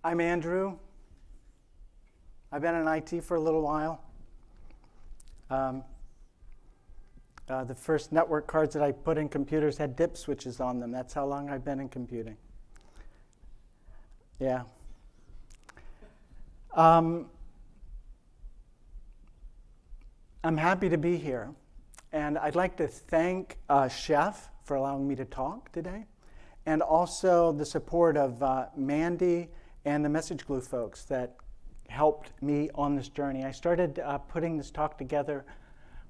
I'm Andrew. I've been in IT for a little while. The first network cards that I put in computers had dip switches on them. That's how long I've been in computing. Yeah. I'm happy to be here. And I'd like to thank Chef for allowing me to talk today, and also the support of Mandy and the Message Glue folks that helped me on this journey. I started putting this talk together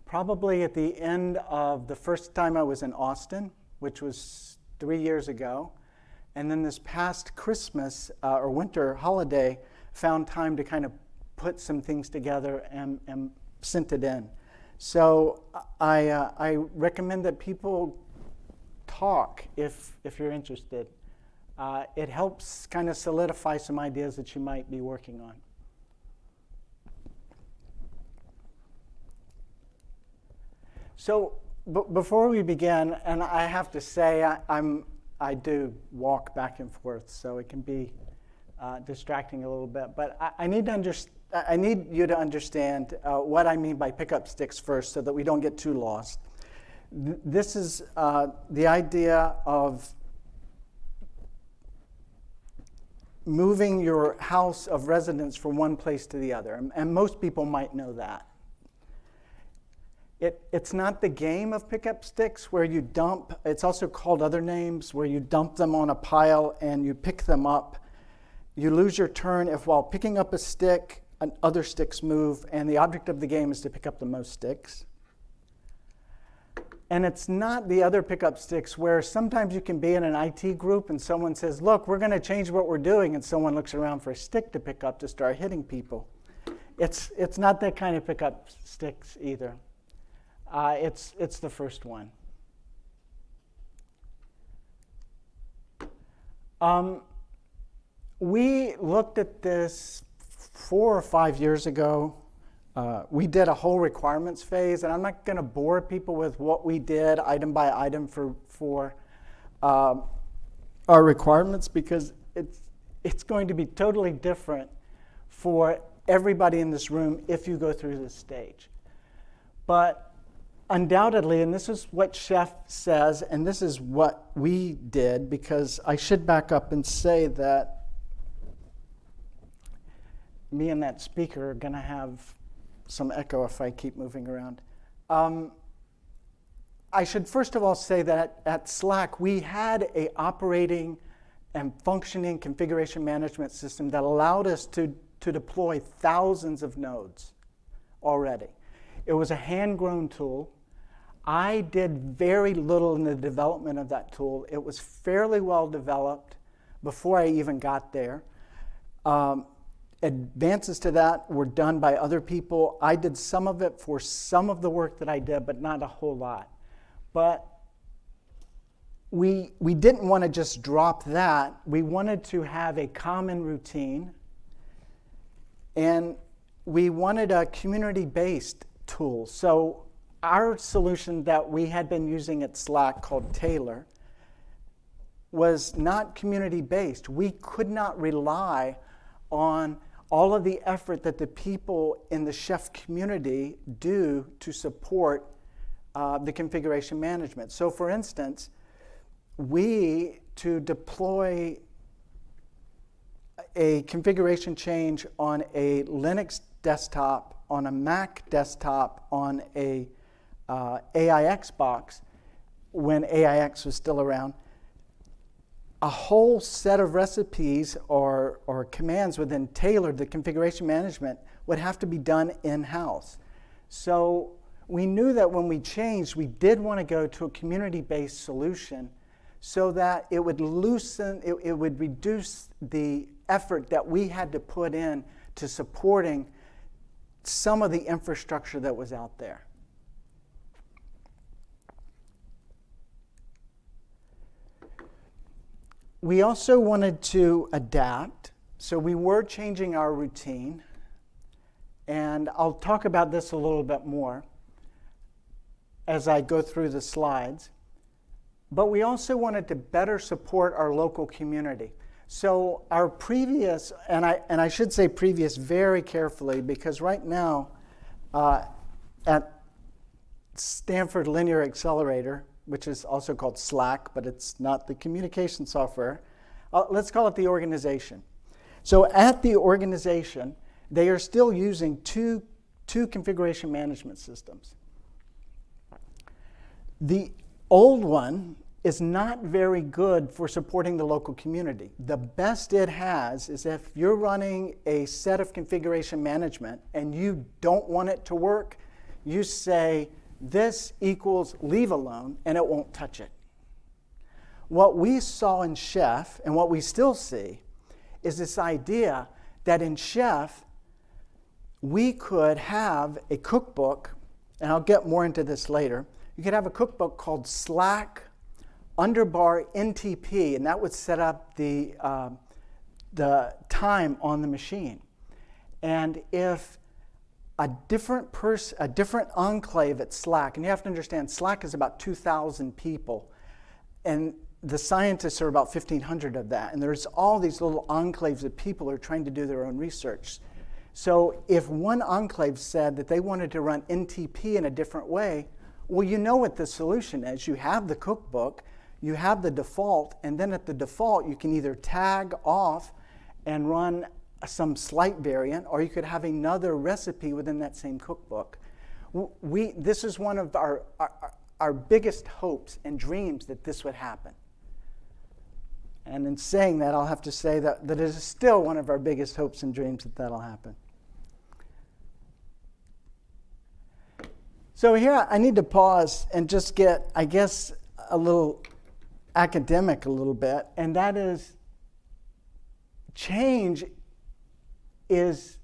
probably at the end of the first time I was in Austin, which was 3 years ago. And then this past Christmas or winter holiday, found time to kind of put some things together and sent it in. So I recommend that people talk if you're interested. It helps kind of solidify some ideas that you might be working on. So before we begin, and I have to say I do walk back and forth, so it can be distracting a little bit. But I need you to understand what I mean by pickup sticks first, so that we don't get too lost. This is the idea of moving your house of residence from one place to the other, and most people might know that. It's not the game of pickup sticks where you dump, it's also called other names, where you dump them on a pile and you pick them up. You lose your turn if while picking up a stick, other sticks move, and the object of the game is to pick up the most sticks. And it's not the other pickup sticks where sometimes you can be in an IT group and someone says, look, we're going to change what we're doing, and someone looks around for a stick to pick up to start hitting people. It's not that kind of pickup sticks either. It's the first one. We looked at this 4 or 5 years ago. We did a whole requirements phase, and I'm not going to bore people with what we did item by item for our requirements, because it's going to be totally different for everybody in this room if you go through this stage. But undoubtedly, and this is what Chef says, and this is what we did, because I should back up and say that me and that speaker are going to have some echo if I keep moving around. I should first of all say that at SLAC, we had an operating and functioning configuration management system that allowed us to deploy thousands of nodes already. It was a hand-grown tool. I did very little in the development of that tool. It was fairly well developed before I even got there. Advances to that were done by other people. I did some of it for some of the work that I did, but not a whole lot. But we didn't want to just drop that. We wanted to have a common routine, and we wanted a community-based tool. So our solution that we had been using at SLAC, called Taylor, was not community-based. We could not rely on all of the effort that the people in the Chef community do to support the configuration management. So for instance, to deploy a configuration change on a Linux desktop, on a Mac desktop, on a AIX box, when AIX was still around, a whole set of recipes or commands within Taylor, the configuration management, would have to be done in-house. So we knew that when we changed, we did want to go to a community-based solution so that it would it would reduce the effort that we had to put in to supporting some of the infrastructure that was out there. We also wanted to adapt, so we were changing our routine, and I'll talk about this a little bit more as I go through the slides. But we also wanted to better support our local community. So our previous, and I should say previous very carefully, because right now at Stanford Linear Accelerator, which is also called SLAC, but it's not the communication software, let's call it the organization. So at the organization, they are still using two configuration management systems. The old one is not very good for supporting the local community. The best it has is if you're running a set of configuration management and you don't want it to work, you say this equals leave alone and it won't touch it. What we saw in Chef and what we still see is this idea that in Chef we could have a cookbook, and I'll get more into this later. You could have a cookbook called SLAC underbar NTP, and that would set up the time on the machine. And if a different enclave at SLAC, and you have to understand, SLAC is about 2,000 people, and the scientists are about 1,500 of that, and there's all these little enclaves of people who are trying to do their own research. So if one enclave said that they wanted to run NTP in a different way, well, you know what the solution is. You have the cookbook, you have the default, and then at the default you can either tag off and run some slight variant, or you could have another recipe within that same cookbook. This is one of our biggest hopes and dreams that this would happen. And in saying that, I'll have to say that it is still one of our biggest hopes and dreams that that'll happen. So here I need to pause and just get, I guess, a little academic a little bit, and that is change is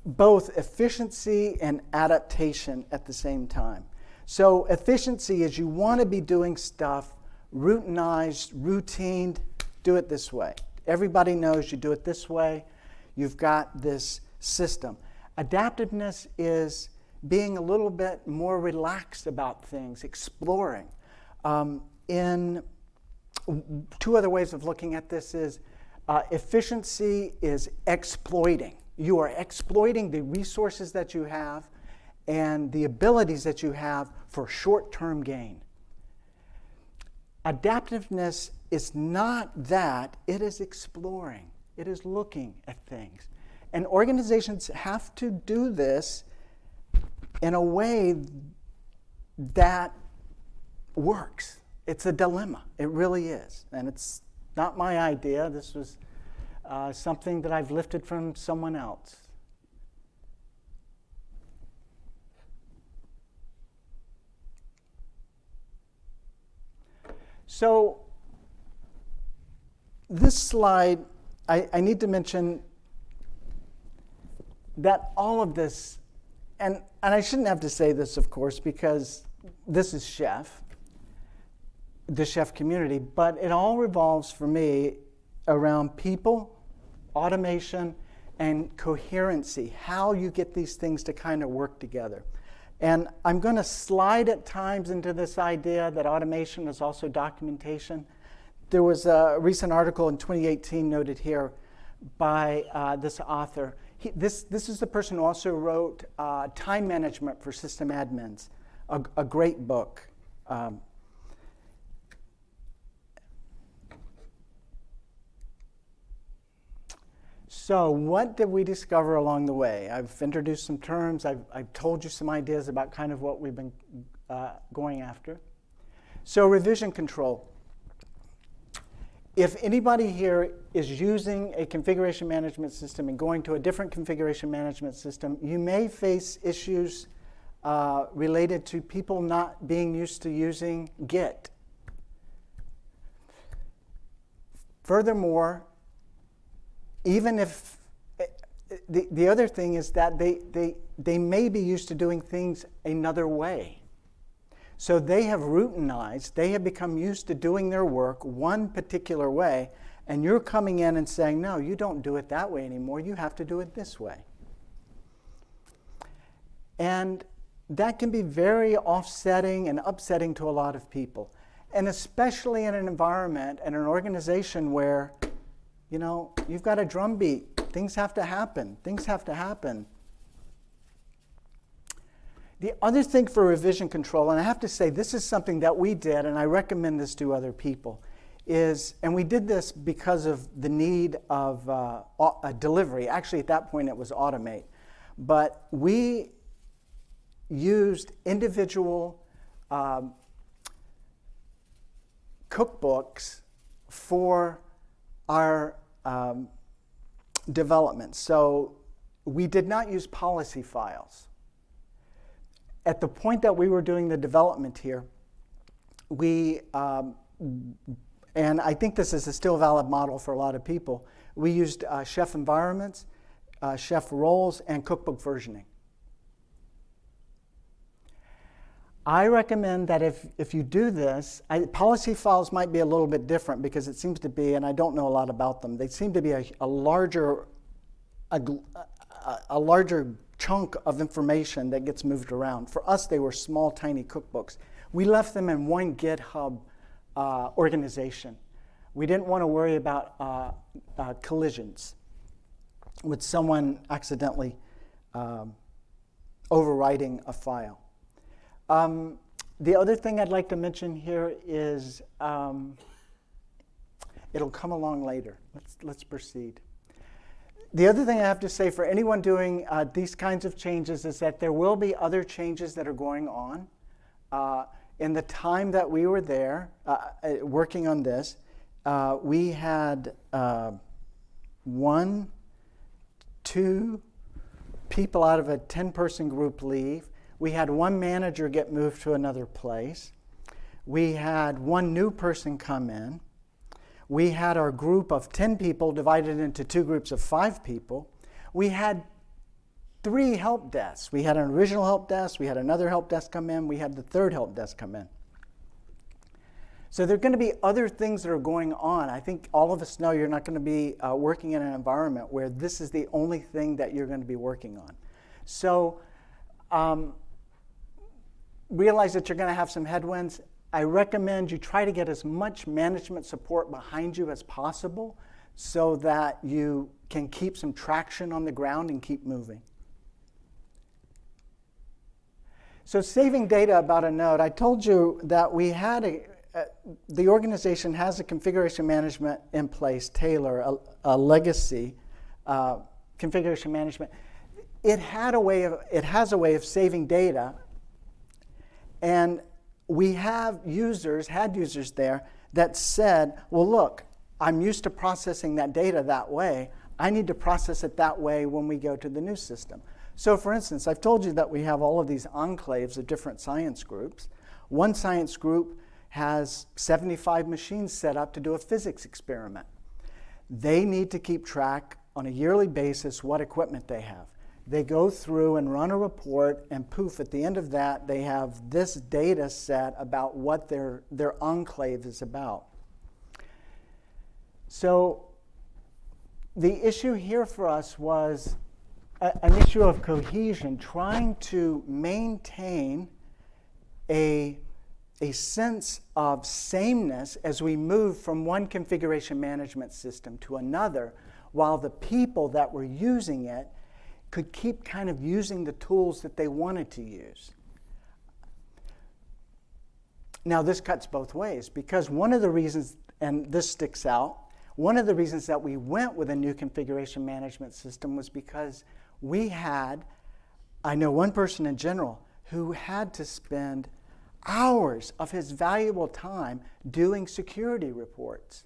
both efficiency and adaptation at the same time. So efficiency is you want to be doing stuff routinized, routined, do it this way. Everybody knows you do it this way. You've got this system. Adaptiveness is being a little bit more relaxed about things, exploring. In two other ways of looking at this is efficiency is exploiting. You are exploiting the resources that you have and the abilities that you have for short-term gain. Adaptiveness is not that, it is exploring. It is looking at things. And organizations have to do this in a way that works. It's a dilemma. It really is. And it's not my idea. This was something that I've lifted from someone else. So this slide, I need to mention that all of this, and I shouldn't have to say this, of course, because this is Chef, the Chef community, but it all revolves for me around people, automation, and coherency, how you get these things to kind of work together. And I'm going to slide at times into this idea that automation is also documentation. There was a recent article in 2018 noted here by this author. This is the person who also wrote Time Management for System Admins, a great book. So what did we discover along the way? I've introduced some terms. I've told you some ideas about kind of what we've been going after. So revision control. If anybody here is using a configuration management system and going to a different configuration management system, you may face issues related to people not being used to using Git. Furthermore, even if the other thing is that they may be used to doing things another way. So they have routinized, they have become used to doing their work one particular way, and you're coming in and saying, no, you don't do it that way anymore, you have to do it this way. And that can be very offsetting and upsetting to a lot of people. And especially in an environment and an organization where you know, you've got a drumbeat. Things have to happen. Things have to happen. The other thing for revision control, and I have to say this is something that we did, and I recommend this to other people, is, and we did this because of the need of a delivery. Actually, at that point, it was automate. But we used individual cookbooks for our development. So we did not use policy files. At the point that we were doing the development here, we, and I think this is a still valid model for a lot of people, we used chef environments, chef roles, and cookbook versioning. I recommend that if you do this, policy files might be a little bit different because it seems to be, and I don't know a lot about them, they seem to be a larger chunk of information that gets moved around. For us, they were small, tiny cookbooks. We left them in one GitHub organization. We didn't want to worry about collisions with someone accidentally overwriting a file. The other thing I'd like to mention here is, it'll come along later. Let's proceed. The other thing I have to say for anyone doing these kinds of changes is that there will be other changes that are going on. In the time that we were there working on this, we had 1, 2 people out of a 10-person group leave. We had 1 manager get moved to another place. We had 1 new person come in. We had our group of 10 people divided into 2 groups of 5 people. We had 3 help desks. We had an original help desk, we had another help desk come in, we had the 3rd help desk come in. So there are going to be other things that are going on. I think all of us know you're not going to be working in an environment where this is the only thing that you're going to be working on. So realize that you're going to have some headwinds. I recommend you try to get as much management support behind you as possible so that you can keep some traction on the ground and keep moving. So saving data about a node, I told you that we had the organization has a configuration management in place, Taylor, a legacy configuration management. It has a way of saving data, and we had users there that said, well, look, I'm used to processing that data that way. I need to process it that way when we go to the new system. So for instance, I've told you that we have all of these enclaves of different science groups. One science group has 75 machines set up to do a physics experiment. They need to keep track on a yearly basis what equipment they have. They go through and run a report, and poof, at the end of that, they have this data set about what their enclave is about. So the issue here for us was an issue of cohesion, trying to maintain a sense of sameness as we move from one configuration management system to another, while the people that were using it could keep kind of using the tools that they wanted to use. Now this cuts both ways, because one of the reasons, and this sticks out, one of the reasons that we went with a new configuration management system was because we had, I know one person in general, who had to spend hours of his valuable time doing security reports,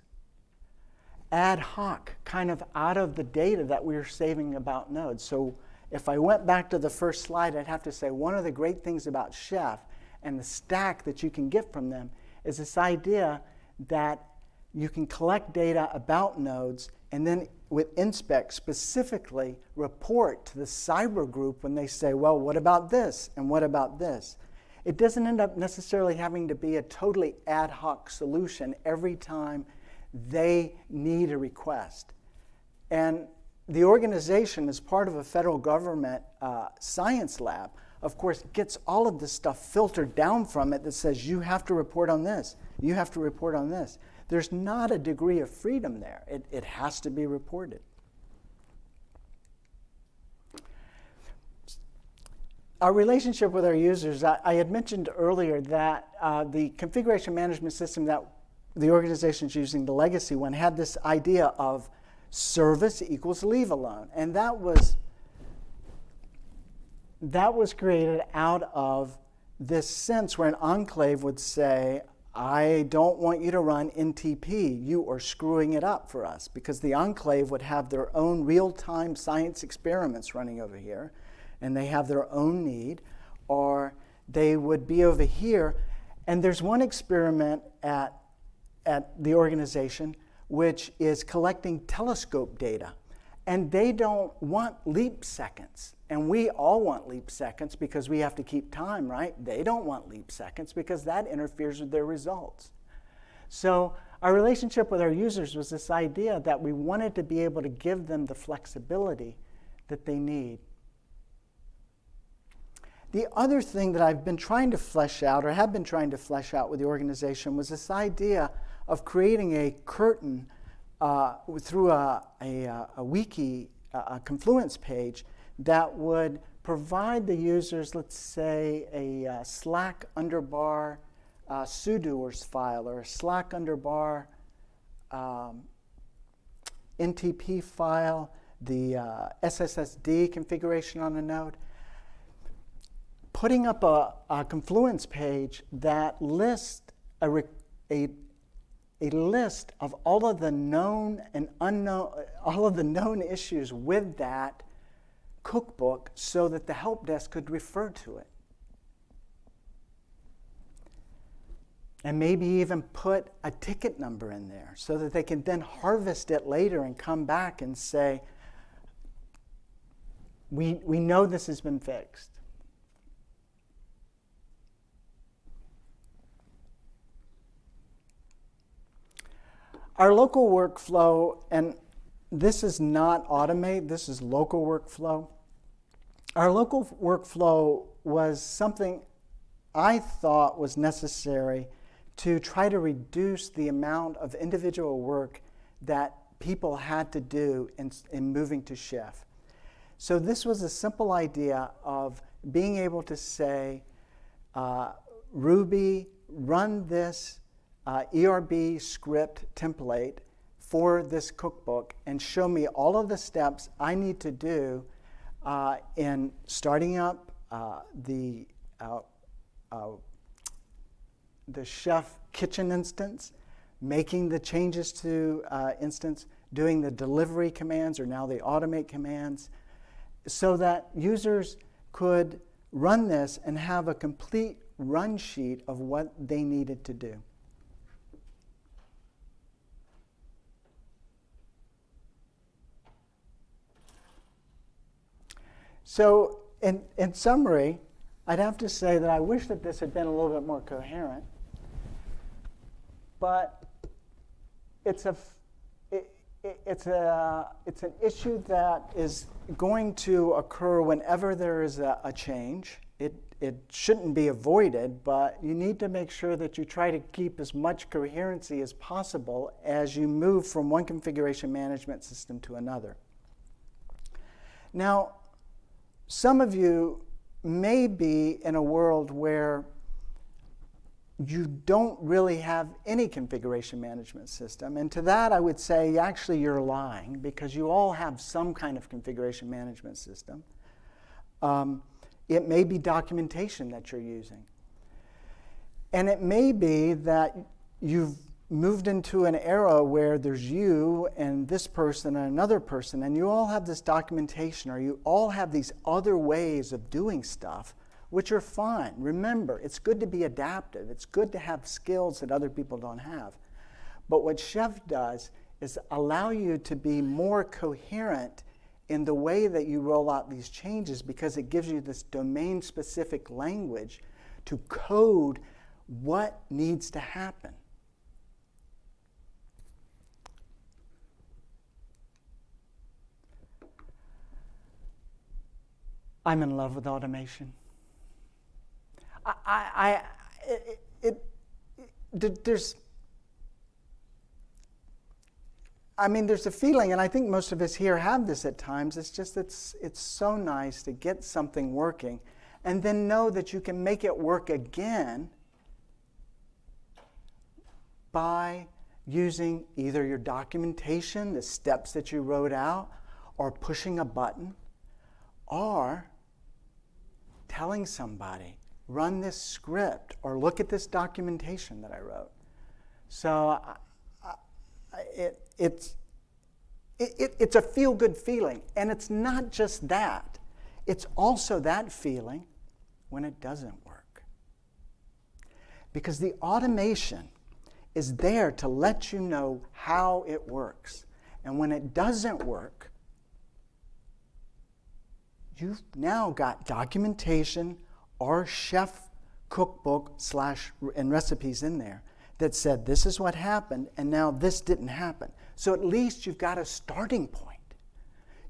ad hoc, kind of out of the data that we were saving about nodes. So if I went back to the first slide, I'd have to say one of the great things about Chef and the stack that you can get from them is this idea that you can collect data about nodes and then with Inspect specifically report to the cyber group when they say, well, what about this and what about this? It doesn't end up necessarily having to be a totally ad hoc solution every time they need a request. And the organization, as part of a federal government science lab, of course, gets all of this stuff filtered down from it that says you have to report on this, you have to report on this. there's not a degree of freedom there. It has to be reported. Our relationship with our users, I had mentioned earlier that the configuration management system that the organization's using, the legacy one, had this idea of service equals leave alone. And that was created out of this sense where an enclave would say, I don't want you to run NTP. You are screwing it up for us, because the enclave would have their own real-time science experiments running over here, and they have their own need, or they would be over here. And there's one experiment at the organization which is collecting telescope data. And they don't want leap seconds. And we all want leap seconds because we have to keep time, right? They don't want leap seconds because that interferes with their results. So our relationship with our users was this idea that we wanted to be able to give them the flexibility that they need. The other thing that I've been trying to flesh out, or have been trying to flesh out with the organization, was this idea of creating a curtain through a wiki, a Confluence page, that would provide the users, let's say, a SLAC underbar sudoers file, or a SLAC underbar NTP file, the SSSD configuration on a node, putting up a Confluence page that lists a list of all of the known and unknown, all of the known issues with that cookbook, so that the help desk could refer to it. And maybe even put a ticket number in there so that they can then harvest it later and come back and say, we know this has been fixed. Our local workflow, and this is not automate, this is local workflow. Our local workflow was something I thought was necessary to try to reduce the amount of individual work that people had to do in moving to Chef. So this was a simple idea of being able to say, Ruby, run this ERB script template for this cookbook and show me all of the steps I need to do in starting up the Chef kitchen instance, making the changes to instance, doing the delivery commands, or now the automate commands, so that users could run this and have a complete run sheet of what they needed to do. So in summary, I'd have to say that I wish that this had been a little bit more coherent, but it's an issue that is going to occur whenever there is a change. It shouldn't be avoided, but you need to make sure that you try to keep as much coherency as possible as you move from one configuration management system to another. Now, some of you may be in a world where you don't really have any configuration management system. And to that, I would say, actually, you're lying, because you all have some kind of configuration management system. It may be documentation that you're using. And it may be that you've moved into an era where there's you and this person and another person, and you all have this documentation, or you all have these other ways of doing stuff, which are fine. Remember, it's good to be adaptive. It's good to have skills that other people don't have. But what Chef does is allow you to be more coherent in the way that you roll out these changes, because it gives you this domain-specific language to code what needs to happen. I'm in love with automation. I mean, there's a feeling, and I think most of us here have this at times. It's just it's so nice to get something working and then know that you can make it work again by using either your documentation, the steps that you wrote out, or pushing a button, or telling somebody, run this script, or look at this documentation that I wrote. So it's a feel-good feeling. And it's not just that. It's also that feeling when it doesn't work. Because the automation is there to let you know how it works. And when it doesn't work, you've now got documentation or chef cookbook and recipes in there that said this is what happened and now this didn't happen. So at least you've got a starting point.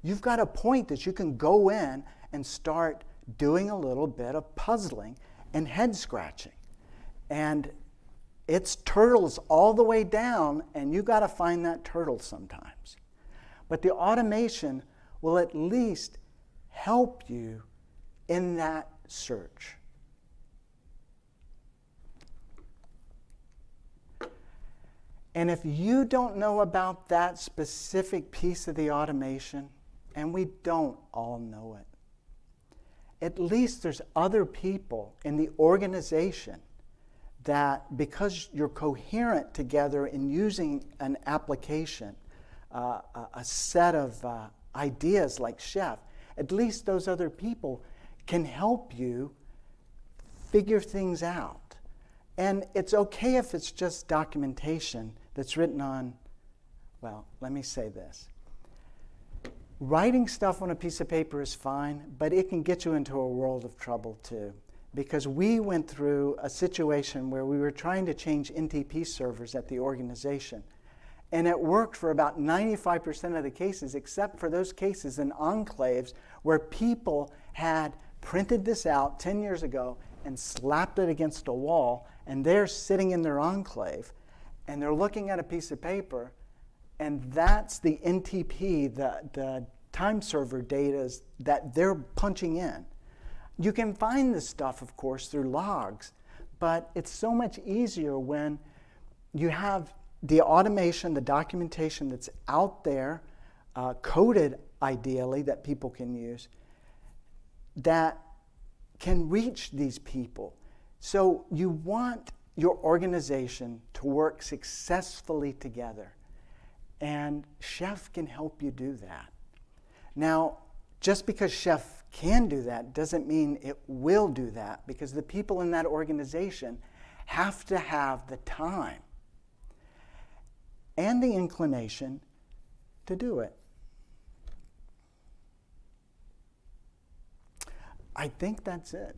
You've got a point that you can go in and start doing a little bit of puzzling and head scratching. And it's turtles all the way down, and you got to find that turtle sometimes. But the automation will at least help you in that search. And if you don't know about that specific piece of the automation, and we don't all know it, at least there's other people in the organization that, because you're coherent together in using an application, a set of ideas like Chef, at least those other people can help you figure things out. And it's okay if it's just documentation that's written on, well, let me say this. Writing stuff on a piece of paper is fine, but it can get you into a world of trouble too. Because we went through a situation where we were trying to change NTP servers at the organization. And it worked for about 95% of the cases, except for those cases in enclaves where people had printed this out 10 years ago and slapped it against a wall, and they're sitting in their enclave, and they're looking at a piece of paper, and that's the NTP, the time server data that they're punching in. You can find this stuff, of course, through logs, but it's so much easier when you have the automation, the documentation that's out there, coded ideally, that people can use, that can reach these people. So you want your organization to work successfully together, and Chef can help you do that. Now, just because Chef can do that doesn't mean it will do that, because the people in that organization have to have the time and the inclination to do it. I think that's it.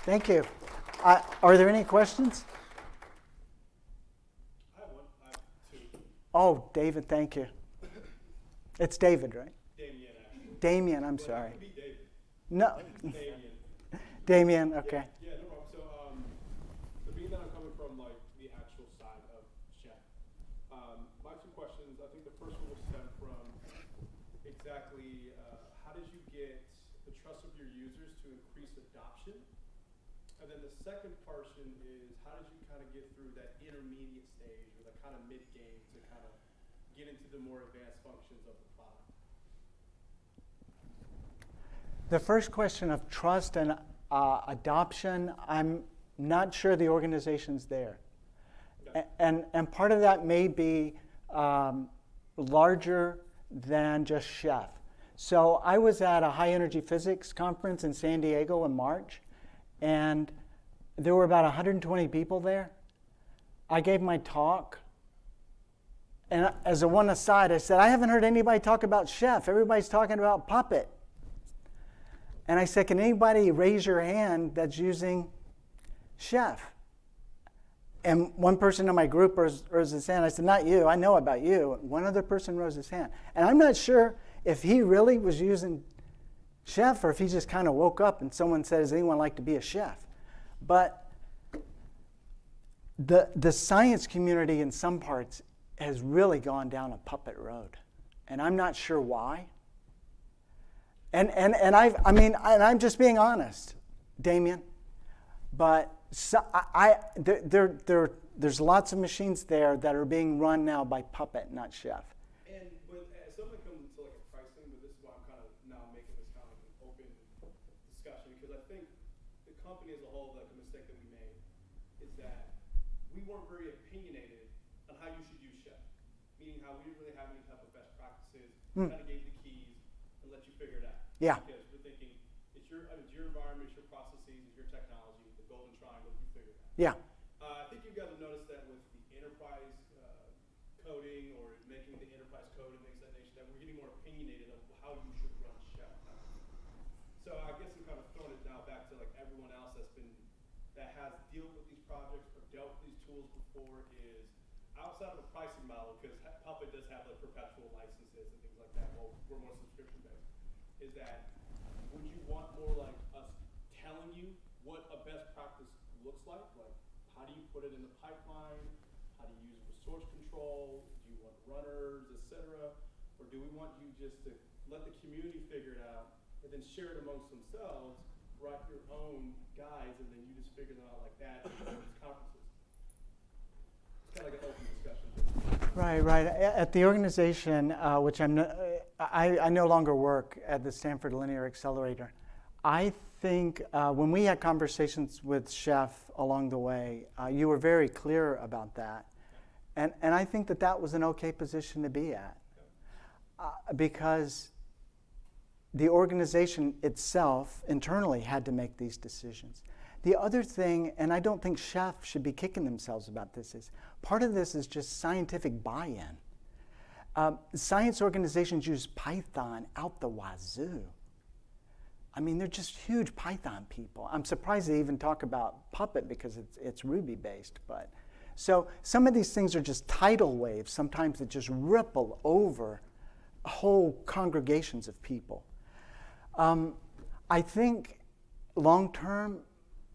Thank you. Are there any questions? I have one. I have two. Oh, David, thank you. It's David, right? Damien, actually. Damien, I'm sorry. It could be David. No. Damien. Damien, okay. Yeah, no problem. So being that I'm coming from like the actual side of Chef, my two questions. I think the first one will stem from exactly how did you get the trust of your users to increase adoption, and then the second portion is how did you kind of get through that intermediate stage or the kind of mid game to kind of get into the more advanced functions of the product. The first question of trust and adoption, I'm not sure the organization's there. Okay. And part of that may be larger than just Chef. So I was at a high energy physics conference in San Diego in March, and there were about 120 people there. I gave my talk, and as a one aside, I said, I haven't heard anybody talk about Chef. Everybody's talking about Puppet. And I said, can anybody raise your hand that's using Chef? And one person in my group rose his hand. I said, not you, I know about you. One other person rose his hand. And I'm not sure if he really was using Chef or if he just kind of woke up and someone said, does anyone like to be a chef? But the science community in some parts has really gone down a puppet road, and I'm not sure why. And I'm just being honest, Damien. But there's lots of machines there that are being run now by Puppet, not Chef. And as something comes into like a pricing, but this is why I'm kind of now making this kind of like an open discussion, because I think the company as a whole, like the mistake that we made, is that we weren't very opinionated on how you should use Chef, meaning how we didn't really have any type of best practices. Kind of gave the keys and let you figure it out. Yeah. Because we're thinking it's your environment, it's your processes, it's your technology, the golden triangle, you figure it out. Yeah. I think you guys have noticed that with the enterprise coding or making the enterprise code and things of that nature, that we're getting more opinionated of how you should run Chef. So I guess I'm kind of throwing it now back to like everyone else that has dealt with these projects or dealt with these tools before, is outside of the pricing model, because Puppet does have like perpetual licenses and things like that. Well, we're more subscription based. Is that, would you want more like us telling you what a best practice looks like? Like, how do you put it in the pipeline? How do you use resource control? Do you want runners, etc.? Or do we want you just to let the community figure it out and then share it amongst themselves, write your own guides, and then you just figure them out like that at these conferences? It's kind of like an open discussion. Right. At the organization, which I no longer work at the Stanford Linear Accelerator, I think when we had conversations with Chef along the way, you were very clear about that. And I think that was an okay position to be at. Because the organization itself internally had to make these decisions. The other thing, and I don't think Chef should be kicking themselves about this, is part of this is just scientific buy-in. Science organizations use Python out the wazoo. I mean, they're just huge Python people. I'm surprised they even talk about Puppet because it's Ruby-based. But so some of these things are just tidal waves. Sometimes that just ripple over whole congregations of people. I think long-term,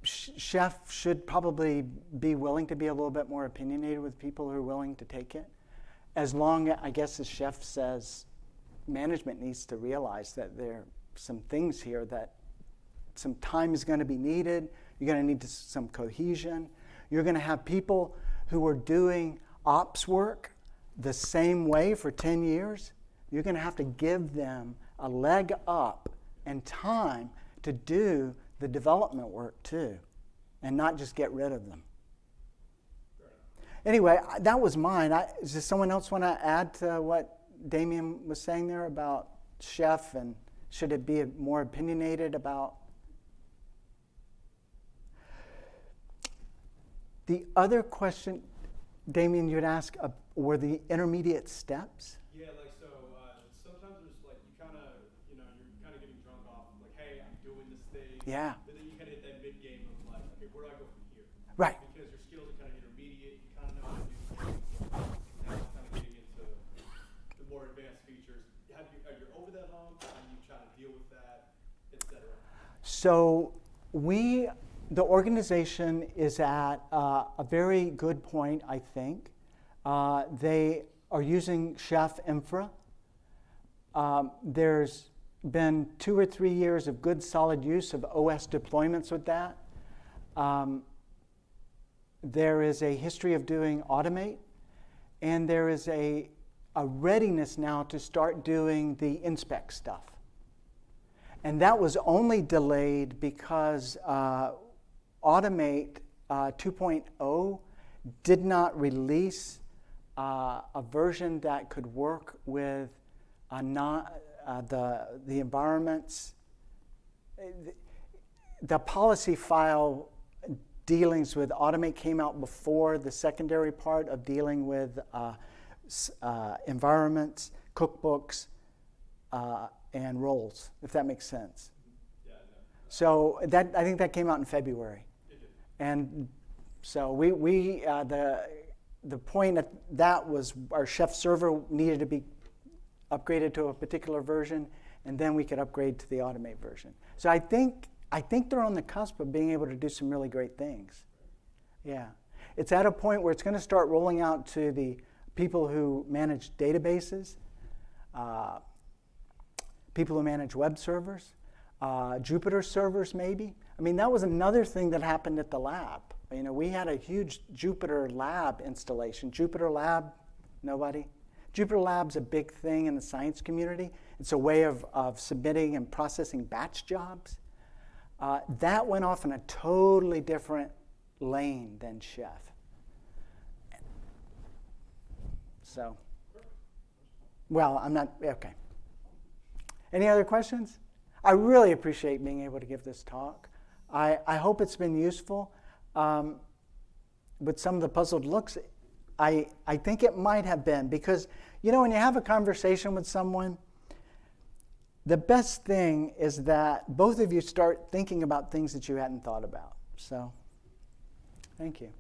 Chef should probably be willing to be a little bit more opinionated with people who are willing to take it. As long, I guess, as Chef says, management needs to realize that there are some things here that some time is going to be needed. You're going to need some cohesion. You're going to have people who are doing ops work the same way for 10 years. You're going to have to give them a leg up and time to do the development work too, and not just get rid of them. Anyway, that was mine. Does someone else want to add to what Damien was saying there about Chef, and should it be more opinionated about? The other question, Damien, you'd ask, were the intermediate steps? Yeah, like so. Sometimes there's like you're kind of getting drunk off. Like, hey, I'm doing this thing. Yeah. But then you kind of hit that mid game of like, okay, where do I go from here? Right. Because your skills are kind of intermediate. You kind of know how to do things. Now it's kind of getting into the more advanced features. Are you over that hump? Are you trying to deal with that, etc.? So the organization is at a very good point, I think. They are using Chef Infra. There's been 2 or 3 years of good solid use of OS deployments with that. There is a history of doing automate, and there is a readiness now to start doing the inspect stuff. And that was only delayed because Automate 2.0 did not release a version that could work with the environments. The policy file dealings with Automate came out before the secondary part of dealing with environments, cookbooks, and roles, if that makes sense. Yeah, no. So I think that came out in February. And so the point at that was our Chef server needed to be upgraded to a particular version, and then we could upgrade to the Automate version. So I think they're on the cusp of being able to do some really great things. Yeah. It's at a point where it's going to start rolling out to the people who manage databases, people who manage web servers, Jupyter servers maybe. I mean, that was another thing that happened at the lab. You know, we had a huge Jupyter Lab installation. Jupyter Lab, nobody? Jupyter Lab's a big thing in the science community. It's a way of submitting and processing batch jobs. That went off in a totally different lane than Chef. So, well, I'm not, okay. Any other questions? I really appreciate being able to give this talk. I hope it's been useful. With some of the puzzled looks, I think it might have been, because, you know, when you have a conversation with someone, the best thing is that both of you start thinking about things that you hadn't thought about. So, thank you.